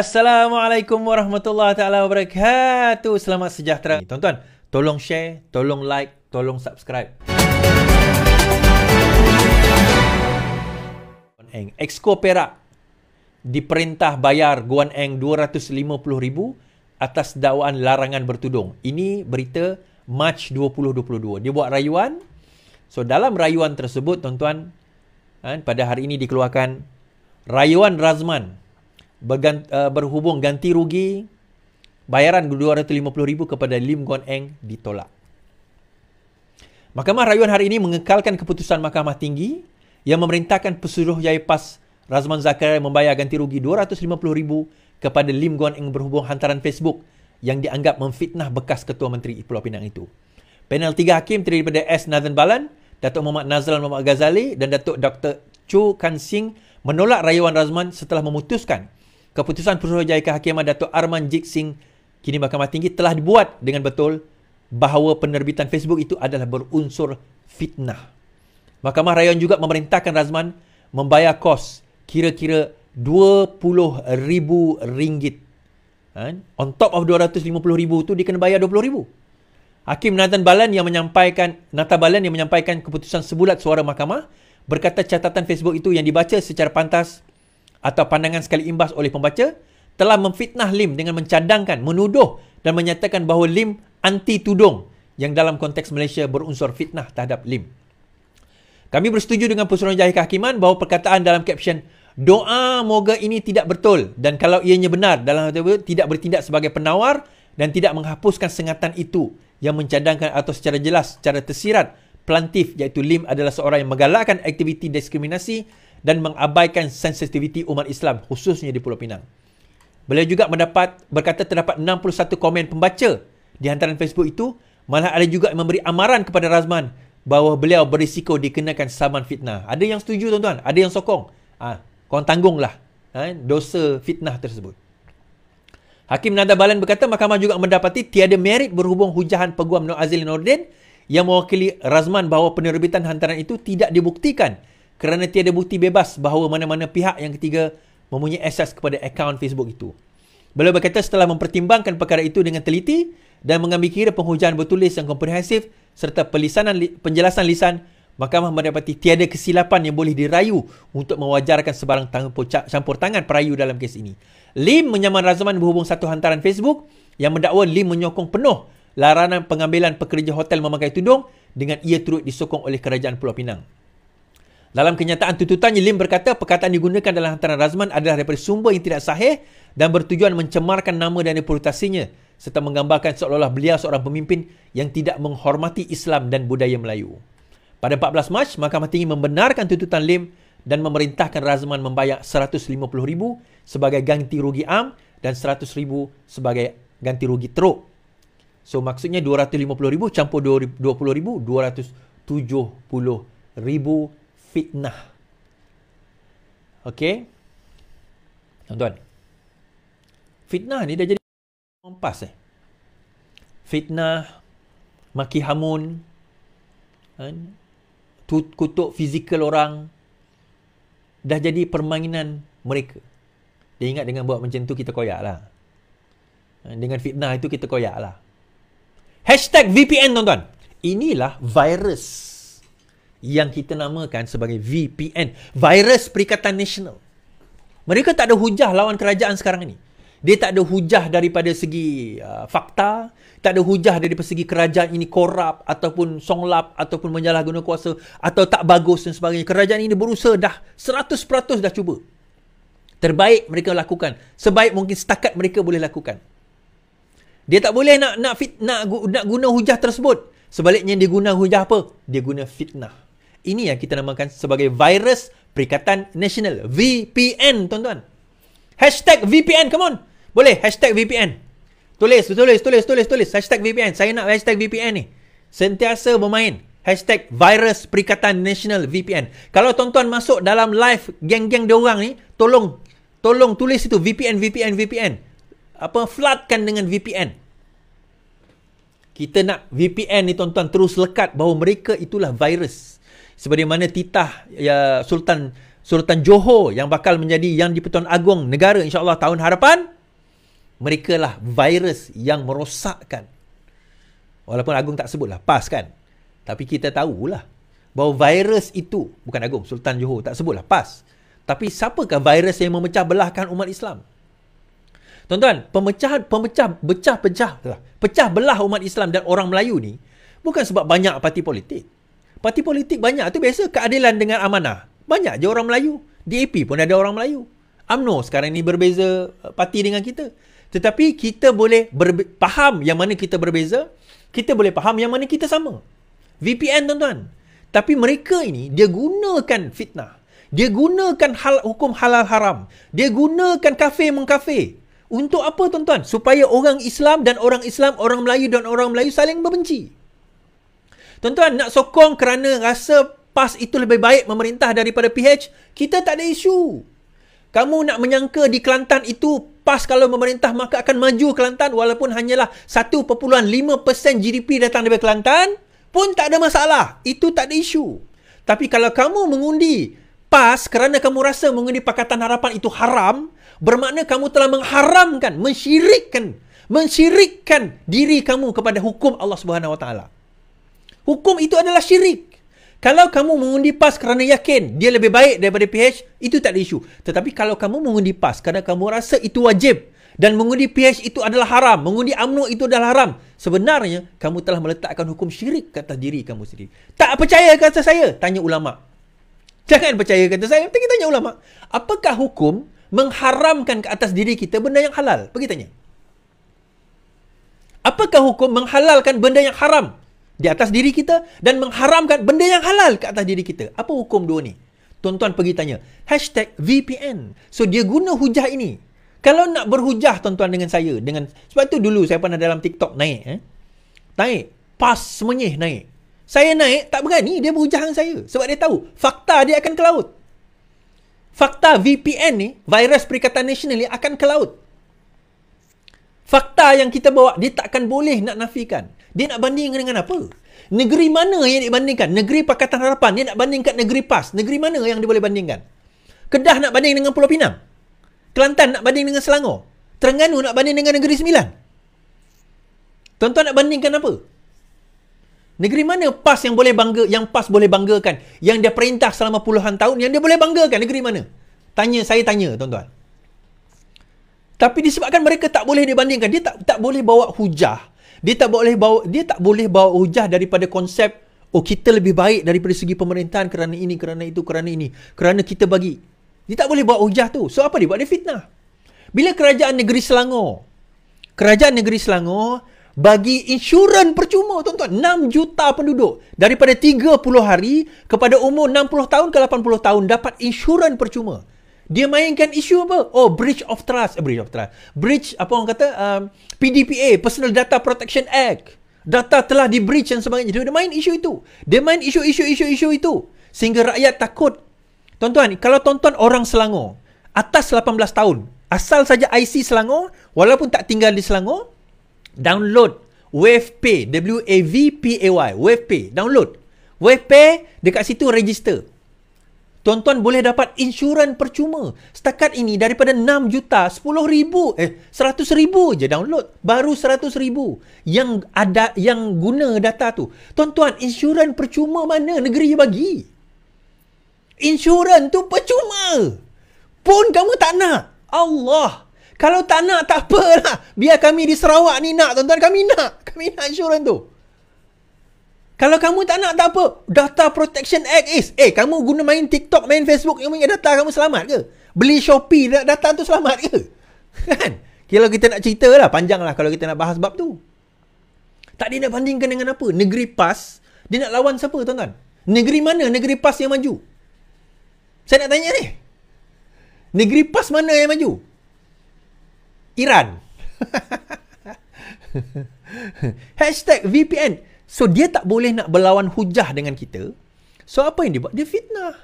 Assalamualaikum warahmatullahi taala wabarakatuh. Selamat sejahtera. Tuan-tuan, tolong share, tolong like, tolong subscribe. Guan Eng, Exco Perak diperintah bayar Guan Eng 250,000 atas dakwaan larangan bertudung. Ini berita Mac 2022. Dia buat rayuan. So dalam rayuan tersebut, tuan-tuan, pada hari ini dikeluarkan rayuan Razman berhubung ganti rugi bayaran 250,000 kepada Lim Guan Eng ditolak. Mahkamah rayuan hari ini mengekalkan keputusan Mahkamah Tinggi yang memerintahkan Pesuruhjaya PAS Razman Zakaria membayar ganti rugi 250,000 kepada Lim Guan Eng berhubung hantaran Facebook yang dianggap memfitnah bekas Ketua Menteri Pulau Pinang itu. Panel 3 hakim terdiri daripada S. Nathan Balan, Datuk Muhammad Nazral Muhammad Ghazali dan Datuk Dr. Chu Kan Sing menolak rayuan Razman setelah memutuskan keputusan Pesuruhjaya Kehakiman Datuk Arman Jik Singh kini Mahkamah Tinggi telah dibuat dengan betul bahawa penerbitan Facebook itu adalah berunsur fitnah. Mahkamah Rayuan juga memerintahkan Razman membayar kos kira-kira RM20,000. On top of RM250,000 tu dia kena bayar RM20,000. Hakim Nathan Balan yang menyampaikan keputusan sebulat suara mahkamah berkata catatan Facebook itu yang dibaca secara pantas atau pandangan sekali imbas oleh pembaca telah memfitnah Lim dengan mencadangkan, menuduh dan menyatakan bahawa Lim anti tudung yang dalam konteks Malaysia berunsur fitnah terhadap Lim. Kami bersetuju dengan Pesuruhjaya Kehakiman bahawa perkataan dalam caption doa moga ini tidak betul dan kalau ianya benar dalam tidak bertindak sebagai penawar dan tidak menghapuskan sengatan itu yang mencadangkan atau secara jelas, secara tersirat plantif iaitu Lim adalah seorang yang menggalakkan aktiviti diskriminasi dan mengabaikan sensitiviti umat Islam khususnya di Pulau Pinang. Beliau juga berkata terdapat 61 komen pembaca di hantaran Facebook itu, malah ada juga yang memberi amaran kepada Razman bahawa beliau berisiko dikenakan saman fitnah. Ada yang setuju tuan-tuan, ada yang sokong. Korang tanggunglah dosa fitnah tersebut. Hakim Nada Balan berkata mahkamah juga mendapati tiada merit berhubung hujahan Peguam Nur Azli Nordin yang mewakili Razman bahawa penerbitan hantaran itu tidak dibuktikan kerana tiada bukti bebas bahawa mana-mana pihak yang ketiga mempunyai akses kepada akaun Facebook itu. Beliau berkata setelah mempertimbangkan perkara itu dengan teliti dan mengambil kira penghujaan bertulis yang komprehensif serta penjelasan lisan, mahkamah mendapati tiada kesilapan yang boleh dirayu untuk mewajarkan sebarang campur tangan perayu dalam kes ini. Lim menyaman Razman berhubung satu hantaran Facebook yang mendakwa Lim menyokong penuh larangan pengambilan pekerja hotel memakai tudung dengan ia turut disokong oleh Kerajaan Pulau Pinang. Dalam kenyataan tuntutannya, Lim berkata perkataan digunakan dalam hantaran Razman adalah daripada sumber yang tidak sahih dan bertujuan mencemarkan nama dan reputasinya serta menggambarkan seolah-olah beliau seorang pemimpin yang tidak menghormati Islam dan budaya Melayu. Pada 14 Mac, Mahkamah Tinggi membenarkan tuntutan Lim dan memerintahkan Razman membayar RM150,000 sebagai ganti rugi am dan RM100,000 sebagai ganti rugi teruk. So maksudnya RM250,000 campur RM20,000, RM270,000 fitnah. Okey. Tuan-tuan. Fitnah ni dah jadi mempas Fitnah, maki hamun, kutuk fizikal orang dah jadi permainan mereka. Dia ingat dengan buat macam tu kita koyak lah. Dengan fitnah itu kita koyak lah. #VPN tuan-tuan. Inilah virus yang kita namakan sebagai VPN. Virus Perikatan Nasional. Mereka tak ada hujah lawan kerajaan sekarang ini. Dia tak ada hujah daripada segi fakta. Tak ada hujah daripada segi kerajaan ini korup ataupun songlap ataupun menyalahguna kuasa atau tak bagus dan sebagainya. Kerajaan ini berusaha dah 100% dah cuba. Terbaik mereka lakukan. Sebaik mungkin setakat mereka boleh lakukan. Dia tak boleh nak guna hujah tersebut. Sebaliknya dia guna hujah apa? Dia guna fitnah. Ini yang kita namakan sebagai virus Perikatan Nasional. VPN, tuan-tuan. #VPN, come on. Boleh, #VPN. Tulis. #VPN. Saya nak #VPN ni. Sentiasa bermain. #virus Perikatan Nasional VPN. Kalau tuan-tuan masuk dalam live geng-geng diorang ni, tolong tulis itu VPN. Floodkan dengan VPN. Kita nak VPN ni tuan-tuan terus lekat bahawa mereka itulah virus. Sebagaimana titah Sultan Sultan Johor yang bakal menjadi Yang di-Pertuan Agong negara insya-Allah tahun harapan, mereka lah virus yang merosakkan. Walaupun Agong tak sebutlah, PAS kan. Tapi kita tahulah bahawa virus itu, bukan Agong, Sultan Johor tak sebutlah, PAS. Tapi siapakah virus yang memecah belahkan umat Islam? Tuan-tuan, pecah belah umat Islam dan orang Melayu ni bukan sebab banyak parti politik. Parti politik banyak tu biasa keadilan dengan amanah. Banyak je orang Melayu. DAP pun ada orang Melayu. UMNO sekarang ni berbeza parti dengan kita. Tetapi kita boleh faham yang mana kita berbeza. Kita boleh faham yang mana kita sama. VPN tuan-tuan. Tapi mereka ini, dia gunakan fitnah. Dia gunakan hukum halal haram. Dia gunakan kafir mengkafir. Untuk apa tuan-tuan? Supaya orang Islam, orang Melayu dan orang Melayu saling membenci. Tuan-tuan, nak sokong kerana rasa PAS itu lebih baik memerintah daripada PH, kita tak ada isu. Kamu nak menyangka di Kelantan itu PAS kalau memerintah maka akan maju Kelantan walaupun hanyalah 1.5% GDP datang dari Kelantan pun tak ada masalah. Itu tak ada isu. Tapi kalau kamu mengundi PAS kerana kamu rasa mengundi Pakatan Harapan itu haram, bermakna kamu telah mengharamkan, mensyirikkan diri kamu kepada hukum Allah Subhanahu Wa Taala. Hukum itu adalah syirik. Kalau kamu mengundi PAS kerana yakin dia lebih baik daripada PH, itu tak ada isu. Tetapi kalau kamu mengundi PAS kerana kamu rasa itu wajib dan mengundi PH itu adalah haram, mengundi UMNO itu adalah haram, sebenarnya kamu telah meletakkan hukum syirik ke atas diri kamu sendiri. Tak percaya kata saya? Tanya ulama. Jangan percaya kata saya, tapi tanya ulama. Apakah hukum mengharamkan ke atas diri kita benda yang halal? Pergi tanya. Apakah hukum menghalalkan benda yang haram di atas diri kita dan mengharamkan benda yang halal ke atas diri kita? Apa hukum dua ni? Tuan-tuan pergi tanya. #VPN. So dia guna hujah ini. Kalau nak berhujah tuan-tuan dengan saya, sebab tu dulu saya pernah dalam TikTok naik. Naik. PAS semenyih naik. Saya naik tak berani dia berhujah dengan saya. Sebab dia tahu fakta dia akan ke laut. Fakta VPN ni, virus Perikatan Nasional ni akan ke laut. Fakta yang kita bawa, dia takkan boleh nak nafikan. Dia nak bandingkan dengan apa? Negeri mana yang dibandingkan? Negeri Pakatan Harapan. Dia nak bandingkan negeri PAS. Negeri mana yang dia boleh bandingkan? Kedah nak banding dengan Pulau Pinang. Kelantan nak banding dengan Selangor. Terengganu nak banding dengan Negeri Sembilan. Tuan-tuan nak bandingkan apa? Negeri mana PAS yang boleh bangga, yang PAS boleh banggakan? Yang dia perintah selama puluhan tahun, yang dia boleh banggakan? Negeri mana? Saya tanya tuan-tuan. Tapi disebabkan mereka tak boleh dibandingkan, dia tak boleh bawa hujah. Dia tak boleh bawa hujah daripada konsep kita lebih baik daripada segi pemerintahan kerana ini, kerana itu, kerana ini, kerana kita bagi. Dia tak boleh bawa hujah tu. So apa dia buat? Dia fitnah. Bila kerajaan negeri Selangor bagi insurans percuma tuan-tuan, 6 juta penduduk daripada 30 hari kepada umur 60 tahun ke 80 tahun dapat insurans percuma. Dia mainkan isu apa? Breach of trust. Breach, apa orang kata? PDPA, Personal Data Protection Act. Data telah di-breach dan sebagainya. Dia main isu itu. Dia main isu itu. Sehingga rakyat takut. Tuan-tuan, kalau tuan-tuan orang Selangor, atas 18 tahun, asal saja IC Selangor, walaupun tak tinggal di Selangor, download WavePay, WAVPAY, WavePay, download. WavePay, dekat situ register. Tuan-tuan boleh dapat insurans percuma. Setakat ini daripada 6 juta, 100,000 je download. Baru 100,000 yang guna data tu. Tuan-tuan, insurans percuma mana negeri bagi? Insurans tu percuma. Pun kamu tak nak. Allah. Kalau tak nak, tak apalah. Biar kami di Sarawak ni nak, tuan-tuan. Kami nak insurans tu. Kalau kamu tak nak, tak apa. Data Protection Act is, kamu guna main TikTok, main Facebook, yang punya data kamu selamat ke? Beli Shopee, data tu selamat ke? Kan? Kalau kita nak cerita lah, panjang lah kalau kita nak bahas bab tu. Tak dia nak bandingkan dengan apa? Negeri PAS, dia nak lawan siapa tuan-tuan? Negeri mana negeri PAS yang maju? Saya nak tanya ni. Negeri PAS mana yang maju? Iran. #VPN. So, dia tak boleh nak berlawan hujah dengan kita. So, apa yang dia buat? Dia fitnah.